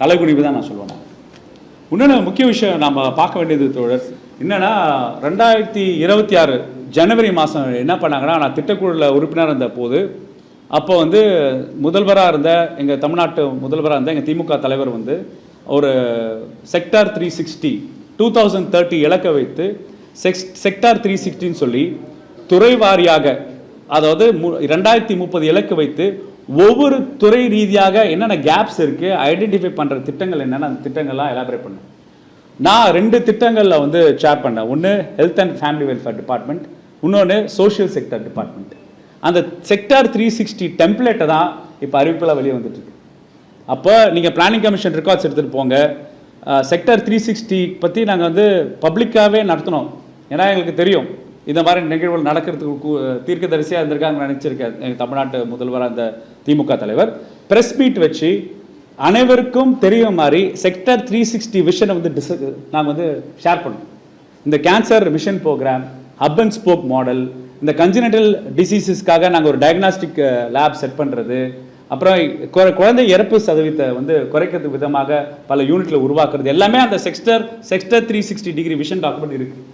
தலைகுனிவு தான் நான் சொல்லுவேன். இன்னொன்று முக்கிய விஷயம் நம்ம பார்க்க வேண்டியது தோழர் என்னென்னா, 2026 ஜனவரி மாதம் என்ன பண்ணாங்கன்னா, நான் திட்டக்குழுவில் உறுப்பினர் இருந்த போது அப்போ வந்து முதல்வராக இருந்த எங்கள் தமிழ்நாட்டு முதல்வராக இருந்த எங்கள் திமுக தலைவர் வந்து ஒரு செக்டார் 360 2030 இலக்க வைத்து செக்டார் 360ன்னு சொல்லி துறை வாரியாக, அதாவது 2030 இலக்கு வைத்து ஒவ்வொரு துறை ரீதியாக என்னென்ன கேப்ஸ் இருக்குது ஐடென்டிஃபை பண்ணுற திட்டங்கள் என்னென்ன, அந்த திட்டங்கள்லாம் எலாபரேட் பண்ணேன். நான் 2 திட்டங்களில் வந்து சேர் பண்ணேன். ஒன்று health and family welfare department, இன்னொன்று சோஷியல் செக்டர் டிபார்ட்மெண்ட். அந்த செக்டார் 360 டெம்ப்ளேட்டை தான் இப்போ அறிவிப்பில் வெளியே வந்துட்டுருக்கு. அப்போ நீங்கள் பிளானிங் கமிஷன் ரெக்கார்ட்ஸ் எடுத்துகிட்டு போங்க. செக்டார் 360 பற்றி நாங்கள் வந்து பப்ளிக்காகவே நடத்தினோம். ஏன்னா எங்களுக்கு தெரியும் இந்த மாதிரி நிகழ்வுகள் நடக்கிறதுக்கு தீர்க்கதரிசியாக இருந்திருக்காங்க நினச்சிருக்காரு எங்கள் தமிழ்நாட்டு முதல்வராக அந்த திமுக தலைவர். ப்ரெஸ் மீட் வச்சு அனைவருக்கும் தெரியும் மாதிரி செக்டார் 360 விஷனை வந்து நாங்கள் வந்து ஷேர் பண்ணோம். இந்த cancer mission program, hub and spoke model, இந்த கன்ஜினட்டல் டிசீசஸ்க்காக நாங்கள் ஒரு டயக்னாஸ்டிக் லேப் செட் பண்ணுறது, அப்புறம் குழந்தை இறப்பு சதவீதத்தை வந்து குறைக்கிறதுக்கு விதமாக பல யூனிட்டில் உருவாக்குறது, எல்லாமே அந்த செக்டார் 360 டிகிரி விஷன் டாக்குமெண்ட் இருக்குது.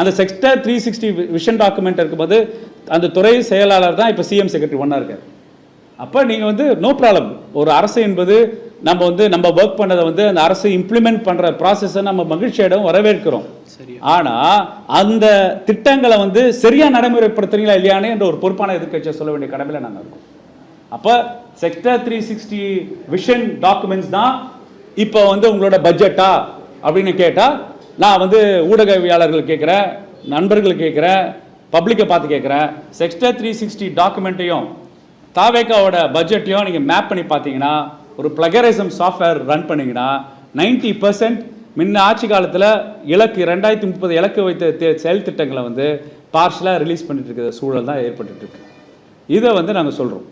அந்த செக்டார் 360 விஷன் டாக்குமெண்ட் இருக்கும்போது அந்த துறை செயலாளர் தான் இப்போ சிஎம் செக்ரட்டரி ஒன்றா இருக்கார். அப்போ நீங்கள் வந்து நோ ப்ராப்ளம். ஒரு அரசு என்பது நம்ம ஒர்க் பண்ணதை வந்து அந்த அரசு இம்ப்ளிமெண்ட் பண்ணுற ப்ராசஸை நம்ம மகிழ்ச்சியிடம் வரவேற்கிறோம். ஆனால் அந்த திட்டங்களை வந்து சரியாக நடைமுறைப்படுத்துறீங்களா இல்லையானே என்ற ஒரு பொறுப்பான எதிர்க்கட்சியை சொல்ல வேண்டிய கடமையில் நாங்கள் இருக்கோம். அப்போ செக்டார் 360 விஷன் டாக்குமெண்ட்ஸ் தான் இப்போ வந்து உங்களோட பட்ஜெட்டா அப்படின்னு கேட்டால், நான் வந்து ஊடகவியாளர்கள் கேட்குறேன், நண்பர்கள் கேட்குறேன், பப்ளிக்கை பார்த்து கேட்குறேன். செக்டார் 360 டாக்குமெண்ட்டையும் தாவேக்காவோட பட்ஜெட்டையும் நீங்கள் மேப் பண்ணி பார்த்தீங்கன்னா, ஒரு பிளகரிசம் சாஃப்ட்வேர் ரன் பண்ணிங்கன்னா 90% முன்ன ஆட்சி காலத்தில் இலக்கு 2030 இலக்கு வைத்த செயல் திட்டங்களை வந்து பார்ஷலாக ரிலீஸ் பண்ணிட்டு இருக்கிற சூழல் தான் ஏற்பட்டுருக்கு. இதை வந்து நாங்கள் சொல்கிறோம்.